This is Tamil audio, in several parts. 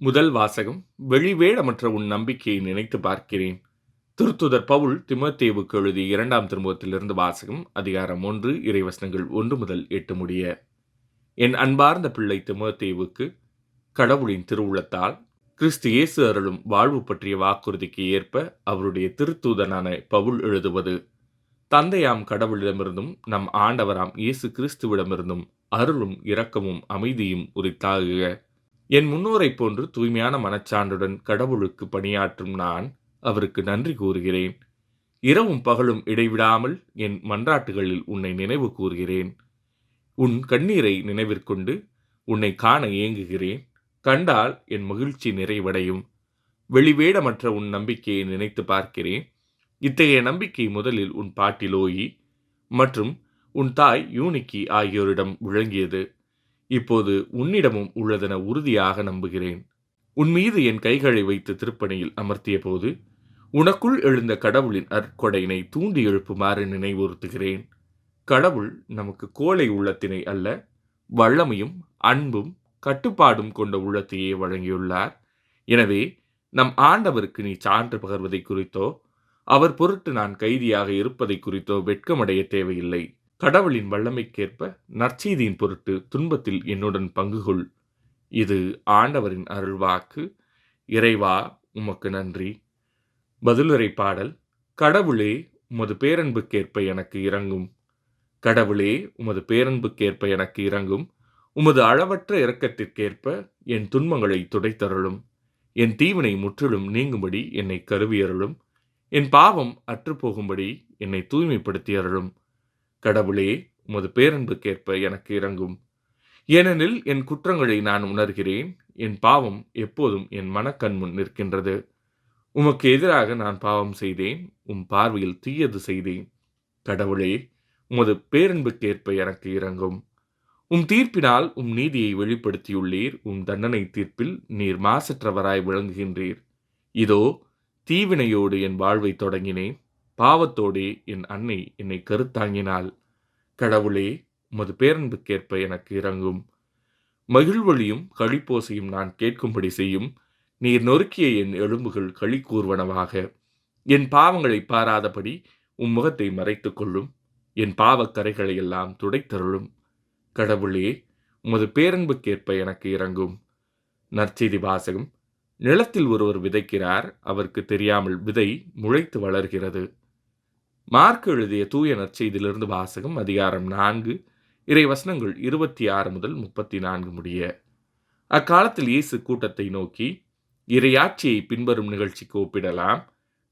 முதல் வாசகம். வெளிவேடமற்ற உன் நம்பிக்கையை நினைத்து பார்க்கிறேன். திருத்துதர் பவுல் தீமோத்தேயுவுக்கு எழுதிய 2ஆம் திருமுகத்திலிருந்து வாசகம். அதிகாரம் 1 இறைவசனங்கள் 1 முதல் 8 முடிய. என் அன்பார்ந்த பிள்ளை தீமோத்தேயுவுக்கு கடவுளின் திருவுளத்தால் கிறிஸ்து இயேசு அருளும் வாழ்வு பற்றிய வாக்குறுதிக்கு ஏற்ப அவருடைய திருத்தூதனான பவுல் எழுதுவது. தந்தையாம் கடவுளிடமிருந்தும் நம் ஆண்டவராம் இயேசு கிறிஸ்துவிடமிருந்தும் அருளும் இரக்கமும் அமைதியும் உரித்தாகுக. என் முன்னோரைப் போன்று தூய்மையான மனச்சான்றுடன் கடவுளுக்கு பணியாற்றும் நான் அவருக்கு நன்றி கூறுகிறேன். இரவும் பகலும் இடைவிடாமல் என் மன்றாட்டுகளில் உன்னை நினைவு கூறுகிறேன். உன் கண்ணீரை நினைவிற்கொண்டு உன்னை காண ஏங்குகிறேன். கண்டால் என் மகிழ்ச்சி நிறைவடையும். வெளிவேடமற்ற உன் நம்பிக்கையை நினைத்து பார்க்கிறேன். இத்தகைய நம்பிக்கை முதலில் உன் பாட்டி லோயி மற்றும் உன் தாய் யூனிக்கி ஆகியோரிடம் விளங்கியது. இப்போது உன்னிடமும் உள்ளதென உறுதியாக நம்புகிறேன். உன் மீது என் கைகளை வைத்து திருப்பணியில் அமர்த்திய போது உனக்குள் எழுந்த கடவுளின் அற்கொடையினை தூண்டி எழுப்புமாறு நினைவுறுத்துகிறேன். கடவுள் நமக்கு கோழை உள்ளத்தினை அல்ல, வல்லமையும் அன்பும் கட்டுப்பாடும் கொண்ட உள்ளத்தையே வழங்கியுள்ளார். எனவே நம் ஆண்டவருக்கு நீ சான்று பகர்வதை குறித்தோ அவர் பொருட்டு நான் கைதியாக இருப்பதை குறித்தோ வெட்கமடைய தேவையில்லை. கடவுளின் வல்லமைக்கேற்ப நற்செய்தியின் பொருட்டு துன்பத்தில் என்னுடன் பங்குகொள். இது ஆண்டவரின் அருள்வாக்கு. இறைவா, உமக்கு நன்றி. பதிலுரை பாடல். கடவுளே, உமது பேரன்புக்கேற்ப எனக்கு இரங்கும். கடவுளே, உமது பேரன்புக்கேற்ப எனக்கு இரங்கும். உமது அளவற்ற இரக்கத்திற்கேற்ப என் துன்பங்களை துடைத்தருளும். என் தீவினை முற்றிலும் நீங்கும்படி என்னை கருவியருளும். என் பாவம் அற்றுப்போகும்படி என்னை தூய்மைப்படுத்தியருளும். கடவுளே, உமது பேரன்புக்கேற்ப எனக்கு இரங்கும். ஏனெனில் என் குற்றங்களை நான் உணர்கிறேன். என் பாவம் எப்போதும் என் மனக்கண்முன் நிற்கின்றது. உமக்கு எதிராக நான் பாவம் செய்தேன், உம் பார்வையில் தீயது செய்தேன். கடவுளே, உமது பேரன்புக்கேற்ப எனக்கு இரங்கும். உம் தீர்ப்பினால் உம் நீதியை வெளிப்படுத்தியுள்ளீர். உம் தண்டனை தீர்ப்பில் நீர் மாசற்றவராய் விளங்குகின்றீர். இதோ, தீவினையோடு என் வாழ்வை தொடங்கினேன். பாவத்தோடே என் அன்னை என்னை கருத்தாங்கினாள். கடவுளே, உமது பேரன்புக்கேற்ப எனக்கு இரங்கும். மகிழ்வொலியும் களிப்போசையும் நான் கேட்கும்படி செய்யும். நீர் நொறுக்கிய என் எலும்புகள் களி கூர்வனவாக. என் பாவங்களை பாராதபடி உம் முகத்தை மறைத்துக் கொள்ளும். என் பாவக்கரைகளை எல்லாம் துடைத்தருளும். கடவுளே, உமது பேரன்புக்கேற்ப எனக்கு இரங்கும். நற்செய்தி வாசகம். நிலத்தில் ஒருவர் விதைக்கிறார். அவருக்கு தெரியாமல் விதை முளைத்து வளர்கிறது. மார்க் எழுதிய தூய நற்செய்தியிலிருந்து வாசகம். அதிகாரம் 4 இறைவசனங்கள் 26 முதல் 34 முடிய. அக்காலத்தில் இயேசு கூட்டத்தை நோக்கி, இறையாட்சியை பின்வரும் நிகழ்ச்சிக்கு ஒப்பிடலாம்.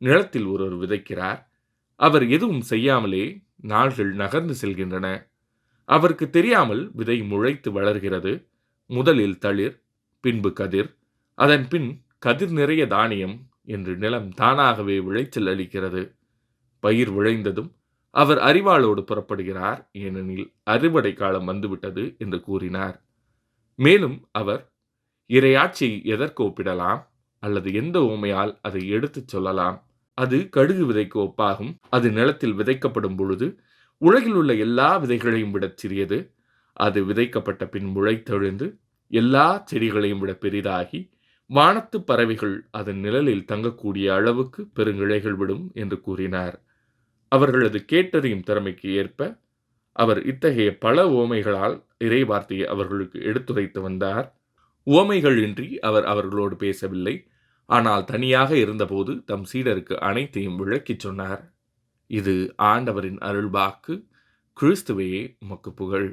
நிலத்தில் ஒருவர் விதைக்கிறார். அவர் எதுவும் செய்யாமலே நாள்கள் நகர்ந்து செல்கின்றன. அவருக்கு தெரியாமல் விதை முளைத்து வளர்கிறது. முதலில் தளிர், பின்பு கதிர், அதன் பின் கதிர் நிறைய தானியம் என்று நிலம் தானாகவே விளைச்சல் அளிக்கிறது. பயிர் விளைந்ததும் அவர் அரிவாளோடு புறப்படுகிறார், ஏனெனில் அறுவடை காலம் வந்துவிட்டது என்று கூறினார். மேலும் அவர், இறையாட்சியை எதற்கு ஒப்பிடலாம் அல்லது எந்த உவமையால் அதை எடுத்துச் சொல்லலாம்? அது கடுகு விதைக்கு ஒப்பாகும். அது நிலத்தில் விதைக்கப்படும் பொழுது உலகில் உள்ள எல்லா விதைகளையும் விட சிறியது. அது விதைக்கப்பட்ட பின் முளைத்தெழுந்து எல்லா செடிகளையும் விட பெரிதாகி வானத்து பறவைகள் அதன் நிழலில் தங்கக்கூடிய அளவுக்கு பெருங்கிளைகள் விடும் என்று கூறினார். அவர்களது கேட்டறியும் திறமைக்கு ஏற்ப அவர் இத்தகைய பல உவமைகளால் இறை வார்த்தையை அவர்களுக்கு எடுத்துரைத்து வந்தார். உவமைகள் இன்றி அவர் அவர்களோடு பேசவில்லை. ஆனால் தனியாக இருந்தபோது தம் சீடருக்கு அனைத்தையும் விளக்கிச் சொன்னார். இது ஆண்டவரின் அருள்வாக்கு. கிறிஸ்துவே, உமக்கு புகழ்.